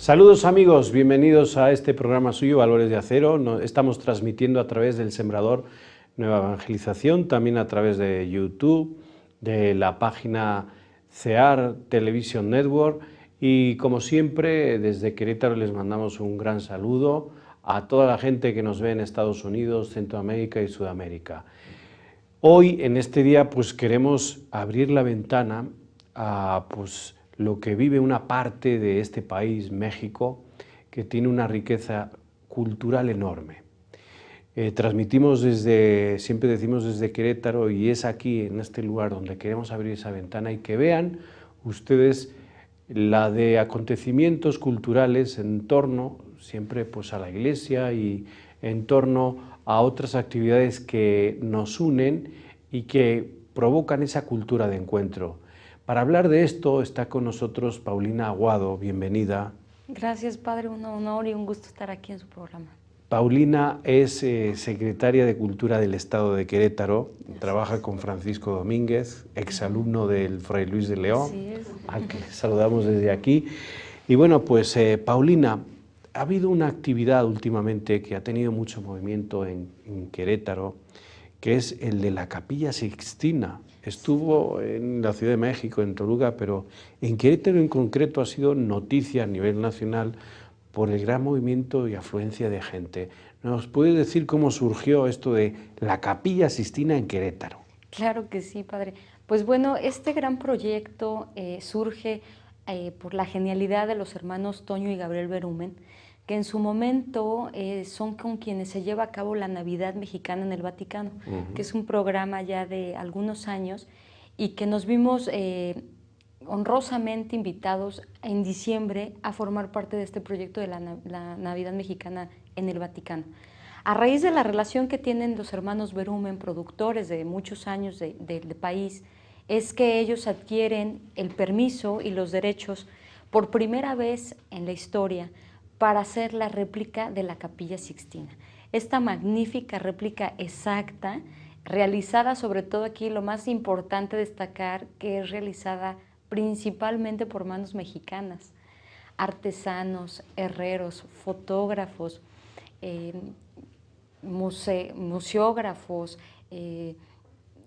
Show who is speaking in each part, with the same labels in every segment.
Speaker 1: Saludos amigos, bienvenidos a este programa suyo, Valores de Acero. Estamos transmitiendo a través del Sembrador Nueva Evangelización, también a través de YouTube, de la página CEAR Television Network y como siempre desde Querétaro les mandamos un gran saludo a toda la gente que nos ve en Estados Unidos, Centroamérica y Sudamérica. Hoy en este día pues queremos abrir la ventana a lo que vive una parte de este país, México, que tiene una riqueza cultural enorme. Transmitimos siempre decimos desde Querétaro, y es aquí, en este lugar, donde queremos abrir esa ventana y que vean ustedes la de acontecimientos culturales en torno siempre a la Iglesia y en torno a otras actividades que nos unen y que provocan esa cultura de encuentro. Para hablar de esto está con nosotros Paulina Aguado, bienvenida.
Speaker 2: Gracias, padre, un honor y un gusto estar aquí en su programa.
Speaker 1: Paulina es secretaria de Cultura del Estado de Querétaro, trabaja con Francisco Domínguez, exalumno del Fray Luis de León, al que saludamos desde aquí. Y bueno, pues Paulina, ha habido una actividad últimamente que ha tenido mucho movimiento en Querétaro, que es el de la Capilla Sixtina. Estuvo en la Ciudad de México, en Toluca, pero en Querétaro en concreto ha sido noticia a nivel nacional por el gran movimiento y afluencia de gente. ¿Nos puedes decir cómo surgió esto de la Capilla Sixtina en Querétaro?
Speaker 2: Claro que sí, padre. Pues bueno, este gran proyecto surge por la genialidad de los hermanos Toño y Gabriel Berumen, que en su momento son con quienes se lleva a cabo la Navidad Mexicana en el Vaticano, que es un programa ya de algunos años y que nos vimos honrosamente invitados en diciembre a formar parte de este proyecto de la Navidad Mexicana en el Vaticano. A raíz de la relación que tienen los hermanos Berumen, productores de muchos años del país, es que ellos adquieren el permiso y los derechos por primera vez en la historia para hacer la réplica de la Capilla Sixtina. Esta magnífica réplica exacta, realizada sobre todo aquí, lo más importante destacar, que es realizada principalmente por manos mexicanas, artesanos, herreros, fotógrafos, museógrafos,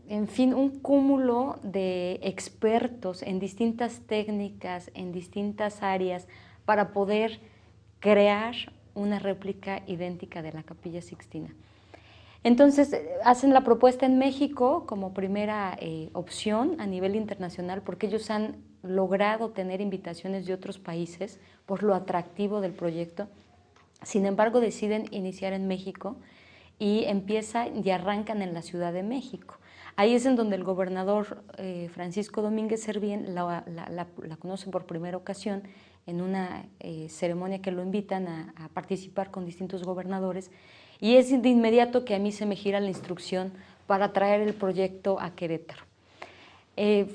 Speaker 2: en fin, un cúmulo de expertos en distintas técnicas, en distintas áreas, para poder crear una réplica idéntica de la Capilla Sixtina. Entonces hacen la propuesta en México como primera opción a nivel internacional, porque ellos han logrado tener invitaciones de otros países por lo atractivo del proyecto. Sin embargo, deciden iniciar en México y empiezan y arrancan en la Ciudad de México. Ahí es en donde el gobernador Francisco Domínguez Servién la conoce por primera ocasión en una ceremonia que lo invitan a participar con distintos gobernadores, y es de inmediato que a mí se me gira la instrucción para traer el proyecto a Querétaro.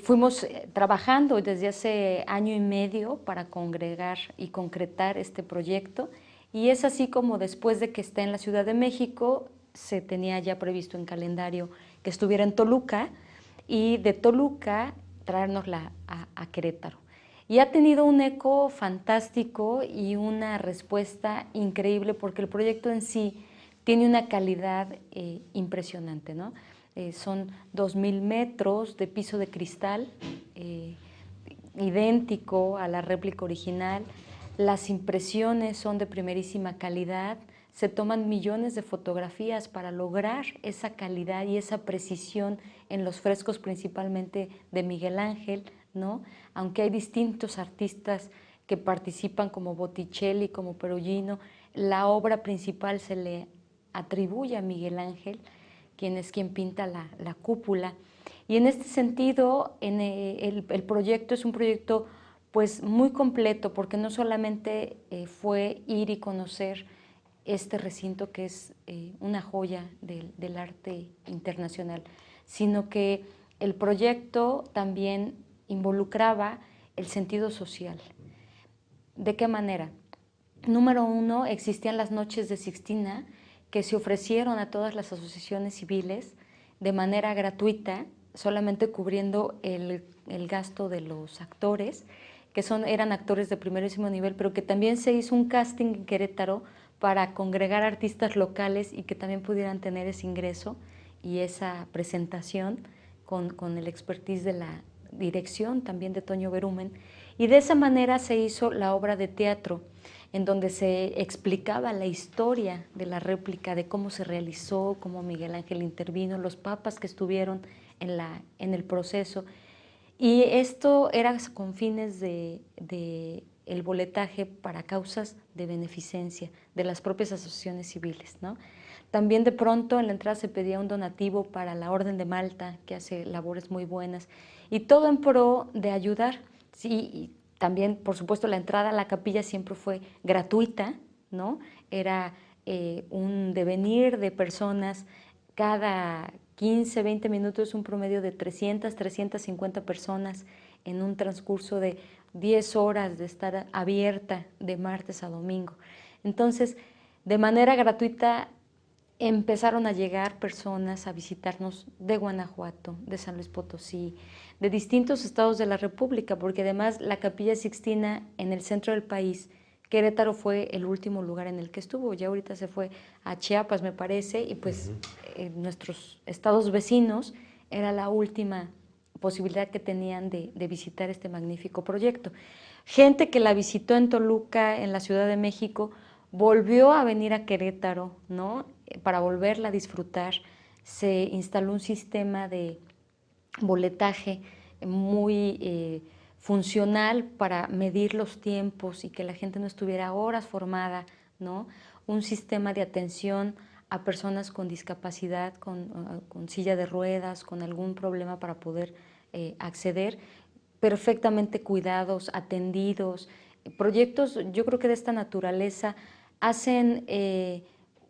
Speaker 2: Fuimos trabajando desde hace año y medio para congregar y concretar este proyecto, y es así como después de que esté en la Ciudad de México se tenía ya previsto en calendario que estuviera en Toluca, y de Toluca traérnosla a Querétaro. Y ha tenido un eco fantástico y una respuesta increíble, porque el proyecto en sí tiene una calidad impresionante, ¿no? Son 2,000 metros de piso de cristal, idéntico a la réplica original. Las impresiones son de primerísima calidad, se toman millones de fotografías para lograr esa calidad y esa precisión en los frescos, principalmente de Miguel Ángel, ¿no? Aunque hay distintos artistas que participan como Botticelli, como Perugino, la obra principal se le atribuye a Miguel Ángel, quien pinta la cúpula. Y en este sentido, el proyecto es un proyecto pues muy completo, porque no solamente fue ir y conocer este recinto, que es una joya del arte internacional, sino que el proyecto también involucraba el sentido social. ¿De qué manera? Número uno, existían las noches de Sixtina, que se ofrecieron a todas las asociaciones civiles de manera gratuita, solamente cubriendo el gasto de los actores, que eran actores de primerísimo nivel, pero que también se hizo un casting en Querétaro para congregar artistas locales y que también pudieran tener ese ingreso y esa presentación con el expertise de la dirección también de Toño Berumen. Y de esa manera se hizo la obra de teatro, en donde se explicaba la historia de la réplica, de cómo se realizó, cómo Miguel Ángel intervino, los papas que estuvieron en el proceso. Y esto era con fines de el boletaje para causas de beneficencia de las propias asociaciones civiles, ¿no? También de pronto en la entrada se pedía un donativo para la Orden de Malta, que hace labores muy buenas, y todo en pro de ayudar. Sí, y también, por supuesto, la entrada a la capilla siempre fue gratuita, ¿no? Era un devenir de personas cada 15, 20 minutos, un promedio de 300, 350 personas en un transcurso de 10 horas de estar abierta de martes a domingo. Entonces, de manera gratuita empezaron a llegar personas a visitarnos de Guanajuato, de San Luis Potosí, de distintos estados de la República, porque además la Capilla Sixtina en el centro del país, Querétaro fue el último lugar en el que estuvo, ya ahorita se fue a Chiapas me parece, y pues nuestros estados vecinos era la última posibilidad que tenían de visitar este magnífico proyecto. Gente que la visitó en Toluca, en la Ciudad de México, volvió a venir a Querétaro, ¿no? Para volverla a disfrutar. Se instaló un sistema de boletaje muy funcional para medir los tiempos y que la gente no estuviera horas formada, ¿no? Un sistema de atención a personas con discapacidad, con silla de ruedas, con algún problema para poder acceder, perfectamente cuidados, atendidos. Proyectos, yo creo que de esta naturaleza, hacen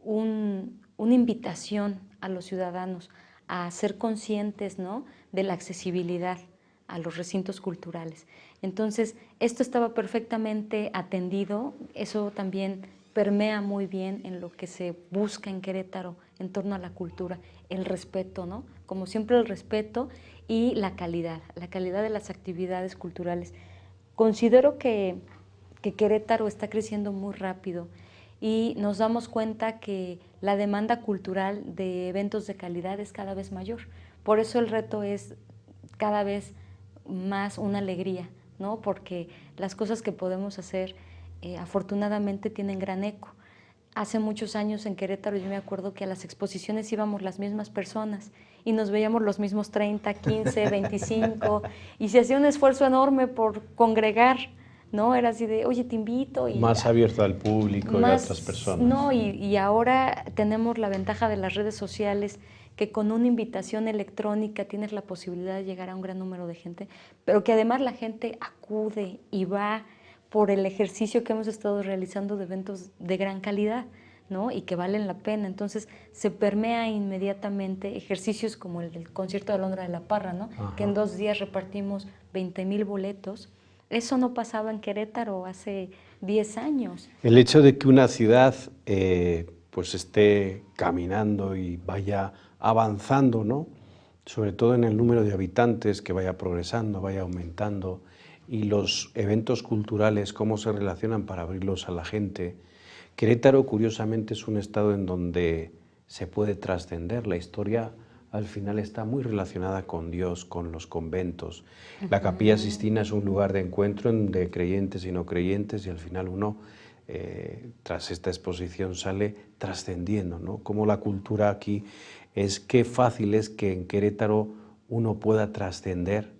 Speaker 2: una invitación a los ciudadanos a ser conscientes, ¿no?, de la accesibilidad a los recintos culturales. Entonces, esto estaba perfectamente atendido, eso también permea muy bien en lo que se busca en Querétaro en torno a la cultura, el respeto, ¿no? Como siempre el respeto y la calidad de las actividades culturales. Considero que Querétaro está creciendo muy rápido y nos damos cuenta que la demanda cultural de eventos de calidad es cada vez mayor. Por eso el reto es cada vez más una alegría, ¿no? Porque las cosas que podemos hacer afortunadamente tienen gran eco. Hace muchos años en Querétaro yo me acuerdo que a las exposiciones íbamos las mismas personas y nos veíamos los mismos 30, 15, 25 y se hacía un esfuerzo enorme por congregar, ¿no? Era así de, oye, te invito. Y
Speaker 1: más abierto al público y a otras personas.
Speaker 2: No, y ahora tenemos la ventaja de las redes sociales, que con una invitación electrónica tienes la posibilidad de llegar a un gran número de gente, pero que además la gente acude y va por el ejercicio que hemos estado realizando de eventos de gran calidad, ¿no? Y que valen la pena. Entonces se permea inmediatamente ejercicios como el del concierto de Alondra de la Parra, ¿no? Que en 2 días repartimos 20,000 boletos. Eso no pasaba en Querétaro hace 10 años.
Speaker 1: El hecho de que una ciudad pues esté caminando y vaya avanzando, ¿no?, sobre todo en el número de habitantes, que vaya progresando, vaya aumentando, y los eventos culturales, cómo se relacionan para abrirlos a la gente. Querétaro, curiosamente, es un estado en donde se puede trascender. La historia al final está muy relacionada con Dios, con los conventos. La Capilla Sixtina es un lugar de encuentro de creyentes y no creyentes, y al final uno, tras esta exposición, sale trascendiendo, ¿no? Como la cultura aquí qué fácil es que en Querétaro uno pueda trascender,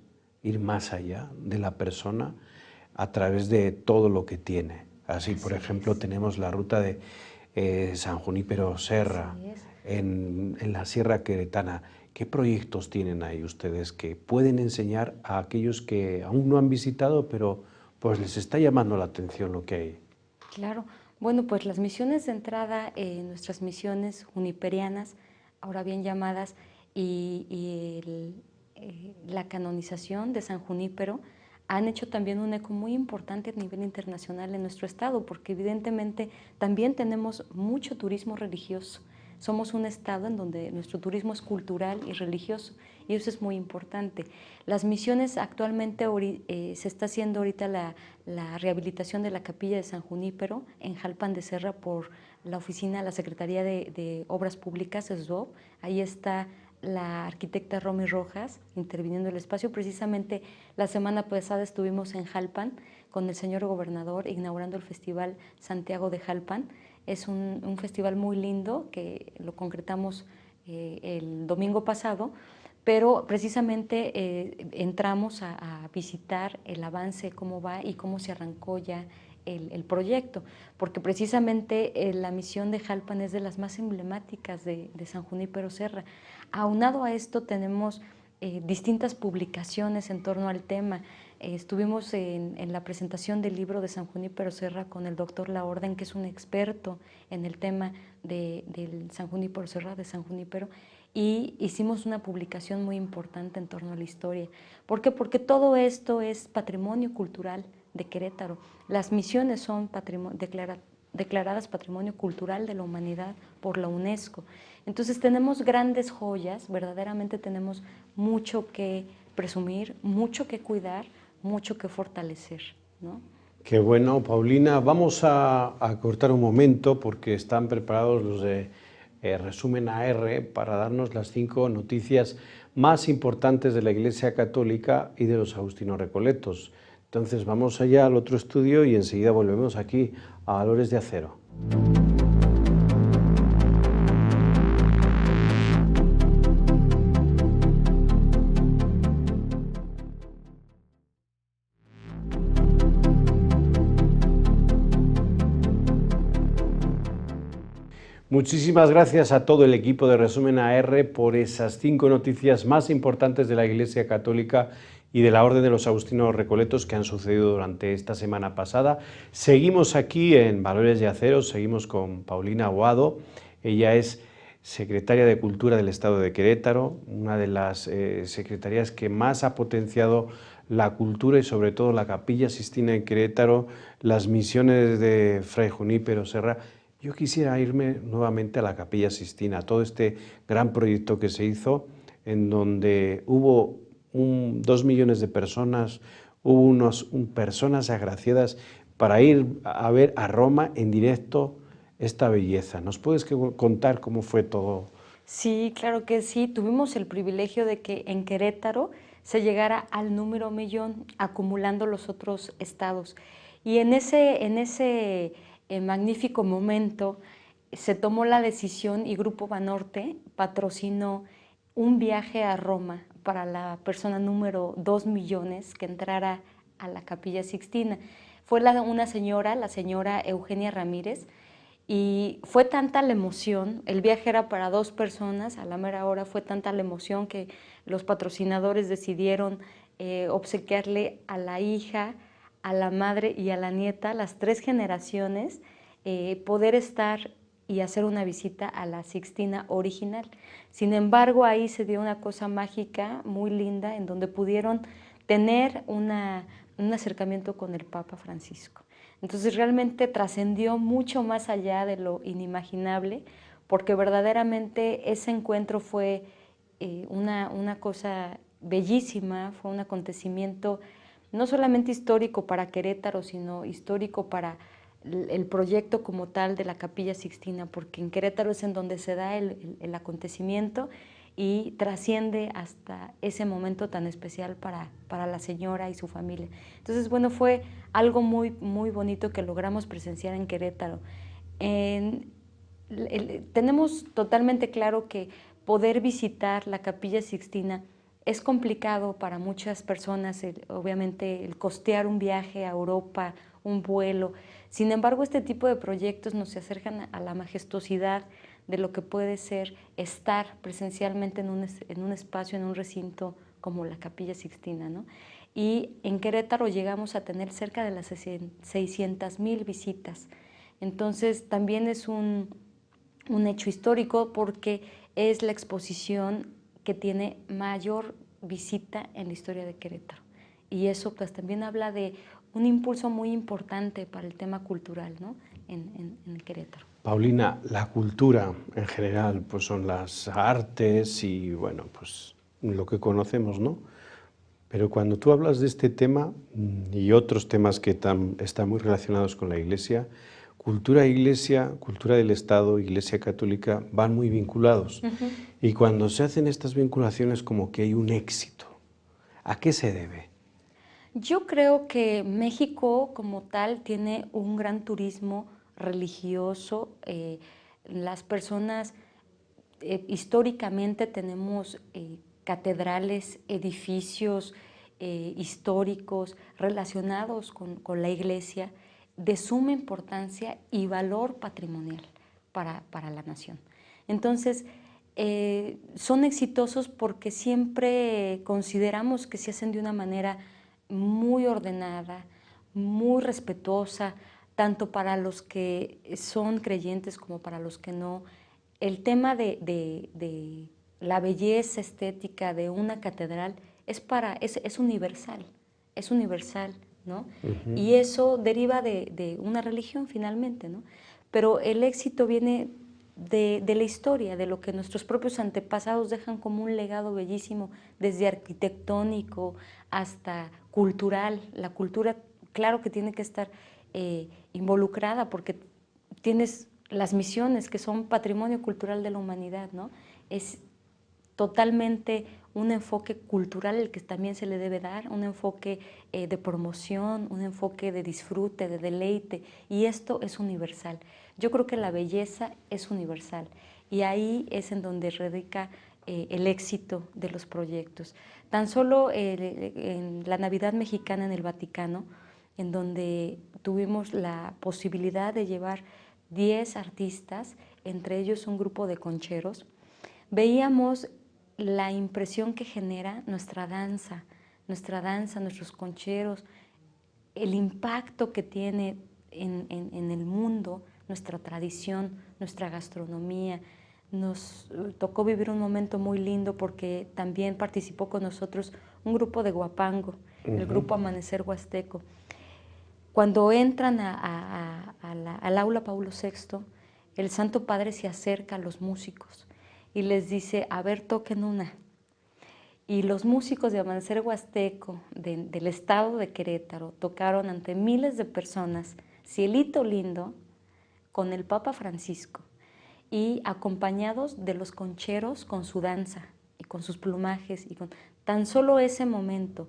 Speaker 1: ir más allá de la persona a través de todo lo que tiene. Así por ejemplo, tenemos la ruta de San Junípero Serra, en la Sierra Queretana. ¿Qué proyectos tienen ahí ustedes que pueden enseñar a aquellos que aún no han visitado, pero pues les está llamando la atención lo que hay?
Speaker 2: Claro. Bueno, pues las misiones de entrada, nuestras misiones juniperianas, ahora bien llamadas, y la canonización de San Junípero, han hecho también un eco muy importante a nivel internacional en nuestro estado, porque evidentemente también tenemos mucho turismo religioso, somos un estado en donde nuestro turismo es cultural y religioso, y eso es muy importante. Las misiones actualmente se está haciendo ahorita la rehabilitación de la capilla de San Junípero en Jalpan de Serra por la oficina, la Secretaría de Obras Públicas, SDOP. Ahí está la arquitecta Romy Rojas interviniendo el espacio. Precisamente la semana pasada estuvimos en Jalpan con el señor gobernador inaugurando el Festival Santiago de Jalpan. Es un festival muy lindo que lo concretamos el domingo pasado, pero precisamente entramos a visitar el avance, cómo va y cómo se arrancó ya el proyecto, porque precisamente la misión de Jalpan es de las más emblemáticas de San Junípero Serra. Aunado a esto tenemos distintas publicaciones en torno al tema. Estuvimos en la presentación del libro de San Junípero Serra con el doctor Laorden, que es un experto en el tema del San Junípero Serra, de San Junípero, y hicimos una publicación muy importante en torno a la historia. ¿Por qué? Porque todo esto es patrimonio cultural de Querétaro. Las misiones son declaradas Patrimonio Cultural de la Humanidad por la UNESCO. Entonces tenemos grandes joyas, verdaderamente tenemos mucho que presumir, mucho que cuidar, mucho que fortalecer, ¿no?
Speaker 1: Qué bueno, Paulina. Vamos a cortar un momento porque están preparados los de Resumen AR para darnos las 5 noticias más importantes de la Iglesia Católica y de los Agustinos Recoletos. Entonces vamos allá al otro estudio y enseguida volvemos aquí a Valores de Acero. Muchísimas gracias a todo el equipo de Resumen AR por esas 5 noticias más importantes de la Iglesia Católica y de la Orden de los Agustinos Recoletos que han sucedido durante esta semana pasada. Seguimos aquí en Valores de Acero, seguimos con Paulina Aguado. Ella es secretaria de Cultura del Estado de Querétaro, una de las secretarías que más ha potenciado la cultura y sobre todo la Capilla Sixtina en Querétaro, las misiones de Fray Junípero Serra. Yo quisiera irme nuevamente a la Capilla Sixtina, a todo este gran proyecto que se hizo, en donde hubo 2 millones de personas, hubo personas agraciadas para ir a ver a Roma en directo esta belleza. ¿Nos puedes contar cómo fue todo?
Speaker 2: Sí, claro que sí. Tuvimos el privilegio de que en Querétaro se llegara al número 1.000.000, acumulando los otros estados. Y en ese magnífico momento se tomó la decisión y Grupo Banorte patrocinó un viaje a Roma para la persona número 2 millones que entrara a la Capilla Sixtina. Fue una señora, la señora Eugenia Ramírez, y fue tanta la emoción, el viaje era para 2 personas, a la mera hora fue tanta la emoción que los patrocinadores decidieron obsequiarle a la hija, a la madre y a la nieta, las 3 generaciones, poder estar y hacer una visita a la Sixtina original. Sin embargo, ahí se dio una cosa mágica muy linda en donde pudieron tener un acercamiento con el Papa Francisco. Entonces realmente trascendió mucho más allá de lo inimaginable, porque verdaderamente ese encuentro fue una cosa bellísima, fue un acontecimiento no solamente histórico para Querétaro, sino histórico para el proyecto como tal de la Capilla Sixtina, porque en Querétaro es en donde se da el acontecimiento y trasciende hasta ese momento tan especial para la señora y su familia. Entonces, bueno, fue algo muy, muy bonito que logramos presenciar en Querétaro. Tenemos totalmente claro que poder visitar la Capilla Sixtina es complicado para muchas personas, obviamente el costear un viaje a Europa, un vuelo. Sin embargo, este tipo de proyectos nos acercan a la majestuosidad de lo que puede ser estar presencialmente en un espacio, en un recinto como la Capilla Sixtina, ¿no? Y en Querétaro llegamos a tener cerca de las 600,000 visitas. Entonces también es un hecho histórico porque es la exposición que tiene mayor visita en la historia de Querétaro. Y eso pues también habla de un impulso muy importante para el tema cultural, ¿no? en Querétaro.
Speaker 1: Paulina, la cultura en general, pues son las artes y bueno, pues lo que conocemos, ¿no? Pero cuando tú hablas de este tema y otros temas que están muy relacionados con la Iglesia, Iglesia, cultura del Estado, Iglesia católica, van muy vinculados. Y cuando se hacen estas vinculaciones como que hay un éxito. ¿A qué se debe?
Speaker 2: Yo creo que México como tal tiene un gran turismo religioso. Las personas históricamente tenemos catedrales, edificios históricos relacionados con la iglesia de suma importancia y valor patrimonial para la nación. Entonces, son exitosos porque siempre consideramos que se hacen de una manera muy ordenada, muy respetuosa, tanto para los que son creyentes como para los que no. El tema de la belleza estética de una catedral es universal, ¿no? Y eso deriva de una religión finalmente, ¿no? Pero el éxito viene de la historia, de lo que nuestros propios antepasados dejan como un legado bellísimo, desde arquitectónico hasta cultural. La cultura, claro que tiene que estar involucrada porque tienes las misiones que son patrimonio cultural de la humanidad, ¿no? Es totalmente un enfoque cultural el que también se le debe dar, un enfoque de promoción, un enfoque de disfrute, de deleite, y esto es universal. Yo creo que la belleza es universal y ahí es en donde radica el éxito de los proyectos. Tan solo en la Navidad mexicana en el Vaticano, en donde tuvimos la posibilidad de llevar 10 artistas, entre ellos un grupo de concheros, veíamos la impresión que genera nuestra danza, nuestros concheros, el impacto que tiene en el mundo, nuestra tradición, nuestra gastronomía. Nos tocó vivir un momento muy lindo porque también participó con nosotros un grupo de Huapango, el grupo Amanecer Huasteco. Cuando entran al aula Paulo VI, el Santo Padre se acerca a los músicos y les dice, a ver, toquen una. Y los músicos de Amanecer Huasteco, del estado de Querétaro, tocaron ante miles de personas Cielito Lindo con el Papa Francisco y acompañados de los concheros con su danza y con sus plumajes. Y con tan solo ese momento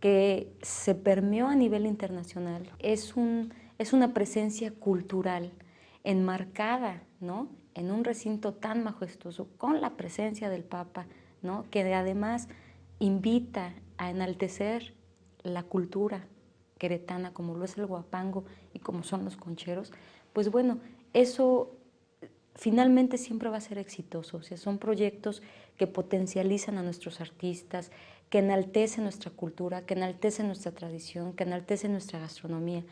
Speaker 2: que se permeó a nivel internacional, es una presencia cultural enmarcada, ¿no?, en un recinto tan majestuoso, con la presencia del Papa, ¿no?, que además invita a enaltecer la cultura queretana, como lo es el huapango y como son los concheros. Pues bueno, eso finalmente siempre va a ser exitoso. O sea, son proyectos que potencializan a nuestros artistas, que enaltecen nuestra cultura, que enaltecen nuestra tradición, que enaltecen nuestra gastronomía.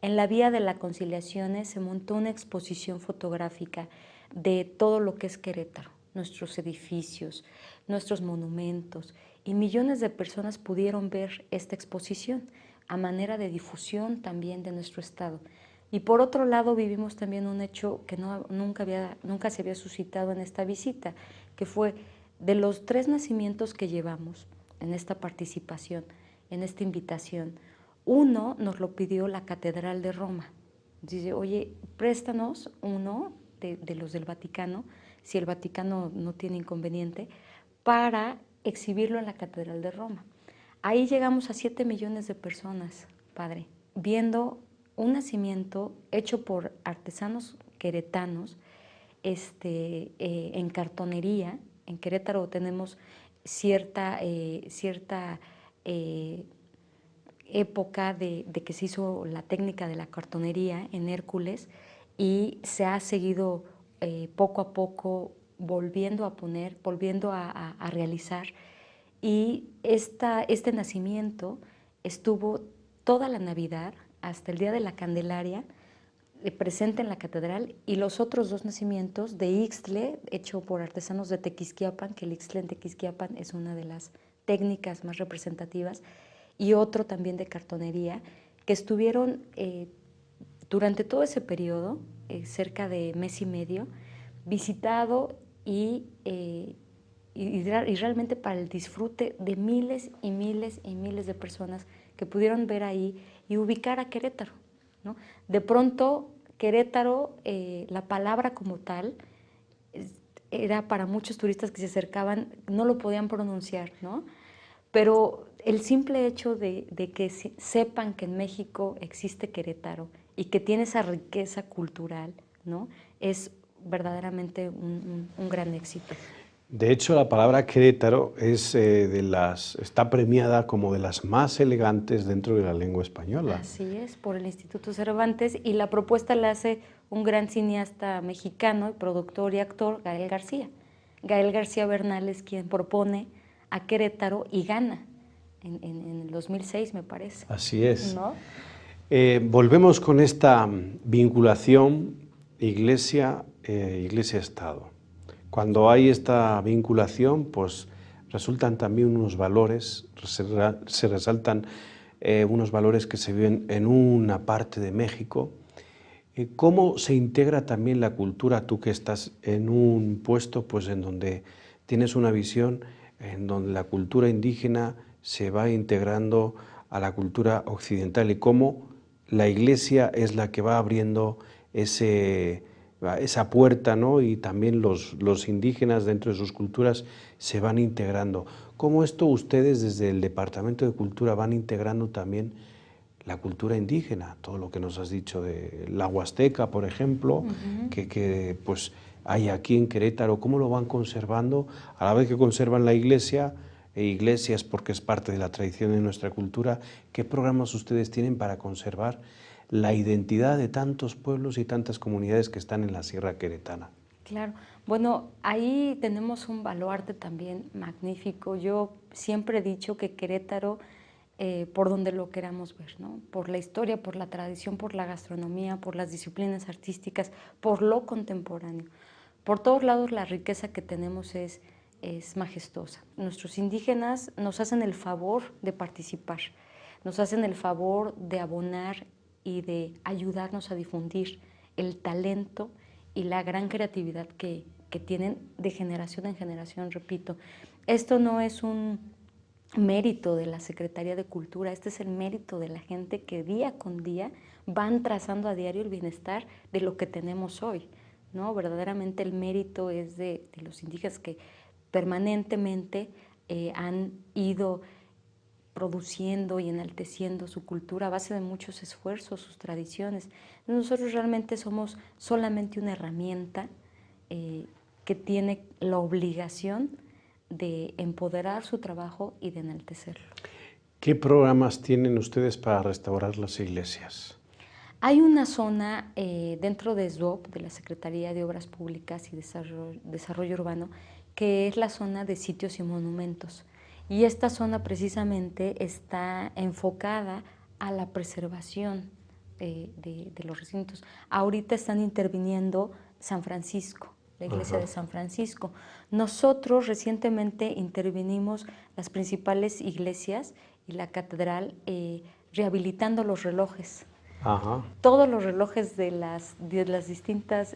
Speaker 2: En la Vía de las Conciliaciones se montó una exposición fotográfica de todo lo que es Querétaro, nuestros edificios, nuestros monumentos, y millones de personas pudieron ver esta exposición a manera de difusión también de nuestro estado. Y por otro lado vivimos también un hecho que nunca se había suscitado en esta visita, que fue de los 3 nacimientos que llevamos en esta participación, en esta invitación. Uno nos lo pidió la Catedral de Roma. Dice, oye, préstanos uno de los del Vaticano, si el Vaticano no tiene inconveniente, para exhibirlo en la Catedral de Roma. Ahí llegamos a 7 millones de personas, padre, viendo un nacimiento hecho por artesanos queretanos en cartonería. En Querétaro tenemos cierta época de que se hizo la técnica de la cartonería en Hércules y se ha seguido poco a poco volviendo a realizar. Y este nacimiento estuvo toda la Navidad, hasta el día de la Candelaria, presente en la catedral, y los otros 2 nacimientos de Ixtle, hecho por artesanos de Tequisquiapan, que el Ixtle en Tequisquiapan es una de las técnicas más representativas, y otro también de cartonería, que estuvieron durante todo ese periodo cerca de mes y medio, visitado y realmente para el disfrute de miles y miles y miles de personas que pudieron ver ahí y ubicar a Querétaro, ¿no? De pronto, Querétaro, la palabra como tal, era para muchos turistas que se acercaban, no lo podían pronunciar, ¿no? Pero el simple hecho de que sepan que en México existe Querétaro y que tiene esa riqueza cultural, ¿no? Es verdaderamente un gran éxito.
Speaker 1: De hecho, la palabra Querétaro está premiada como de las más elegantes dentro de la lengua española.
Speaker 2: Así es, por el Instituto Cervantes, y la propuesta la hace un gran cineasta mexicano, productor y actor, Gael García. Gael García Bernal es quien propone a Querétaro y gana en el 2006, me parece.
Speaker 1: Así es.
Speaker 2: ¿No?
Speaker 1: Volvemos con esta vinculación Iglesia-Estado. Cuando hay esta vinculación, pues resultan también unos valores, se resaltan unos valores que se viven en una parte de México. ¿Cómo se integra también la cultura? Tú que estás en un puesto pues, en donde tienes una visión, en donde la cultura indígena se va integrando a la cultura occidental y cómo la Iglesia es la que va abriendo esa puerta, ¿no? Y también los indígenas dentro de sus culturas se van integrando. ¿Cómo esto ustedes desde el Departamento de Cultura van integrando también la cultura indígena? Todo lo que nos has dicho de la Huasteca, por ejemplo, que pues hay aquí en Querétaro, ¿cómo lo van conservando? A la vez que conservan la iglesia, iglesias porque es parte de la tradición de nuestra cultura, ¿qué programas ustedes tienen para conservar la identidad de tantos pueblos y tantas comunidades que están en la Sierra Queretana?
Speaker 2: Claro, bueno, ahí tenemos un baluarte también magnífico. Yo siempre he dicho que Querétaro, por donde lo queramos ver, ¿no? Por la historia, por la tradición, por la gastronomía, por las disciplinas artísticas, por lo contemporáneo. Por todos lados la riqueza que tenemos es majestuosa. Nuestros indígenas nos hacen el favor de participar, nos hacen el favor de abonar y de ayudarnos a difundir el talento y la gran creatividad que tienen de generación en generación, repito. Esto no es un mérito de la Secretaría de Cultura, este es el mérito de la gente que día con día van trazando a diario el bienestar de lo que tenemos hoy, ¿no? Verdaderamente el mérito es de los indígenas que permanentemente han ido produciendo y enalteciendo su cultura a base de muchos esfuerzos, sus tradiciones. Nosotros realmente somos solamente una herramienta que tiene la obligación de empoderar su trabajo y de enaltecerlo.
Speaker 1: ¿Qué programas tienen ustedes para restaurar las iglesias?
Speaker 2: Hay una zona dentro de SDOP, de la Secretaría de Obras Públicas y Desarrollo Urbano, que es la zona de sitios y monumentos. Y esta zona precisamente está enfocada a la preservación de los recintos. Ahorita están interviniendo San Francisco, la iglesia de San Francisco. Nosotros recientemente intervinimos las principales iglesias y la catedral rehabilitando los relojes. Todos los relojes de las distintas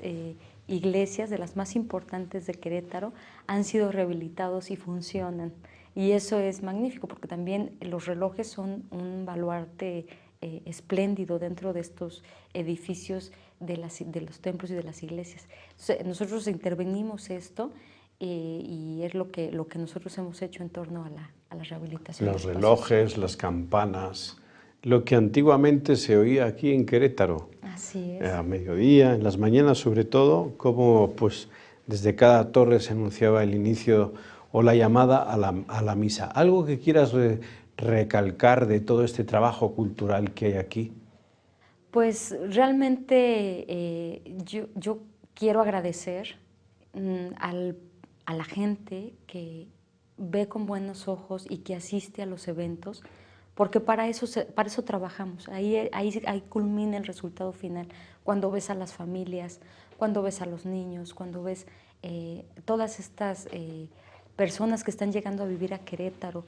Speaker 2: iglesias, de las más importantes de Querétaro, han sido rehabilitados y funcionan. Y eso es magnífico porque también los relojes son un baluarte espléndido dentro de estos edificios de los templos y de las iglesias. Entonces, nosotros intervenimos esto y es lo que nosotros hemos hecho en torno a la rehabilitación.
Speaker 1: Los relojes, las campanas, lo que antiguamente se oía aquí en Querétaro.
Speaker 2: Así es.
Speaker 1: A mediodía, en las mañanas sobre todo, como pues desde cada torre se anunciaba el inicio o la llamada a la misa. ¿Algo que quieras recalcar de todo este trabajo cultural que hay aquí?
Speaker 2: Pues realmente yo quiero agradecer a la gente que ve con buenos ojos y que asiste a los eventos, porque para eso trabajamos, ahí culmina el resultado final, cuando ves a las familias, cuando ves a los niños, cuando ves todas estas personas que están llegando a vivir a Querétaro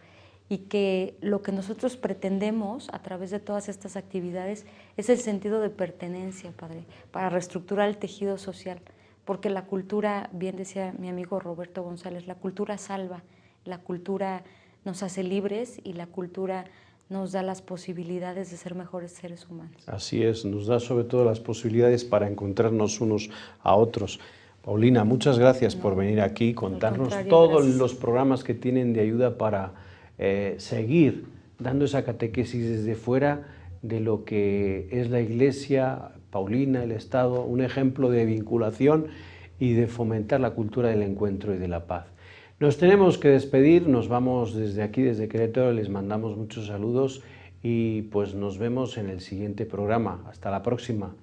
Speaker 2: y que lo que nosotros pretendemos a través de todas estas actividades es el sentido de pertenencia, Padre, para reestructurar el tejido social, porque la cultura, bien decía mi amigo Roberto González, la cultura salva, la cultura nos hace libres y la cultura nos da las posibilidades de ser mejores seres humanos.
Speaker 1: Así es, nos da sobre todo las posibilidades para encontrarnos unos a otros. Paulina, muchas gracias por venir aquí, contarnos todos los programas que tienen de ayuda para seguir dando esa catequesis desde fuera de lo que es la Iglesia, Paulina, el Estado, un ejemplo de vinculación y de fomentar la cultura del encuentro y de la paz. Nos tenemos que despedir, nos vamos desde aquí, desde Querétaro, les mandamos muchos saludos y pues nos vemos en el siguiente programa. Hasta la próxima.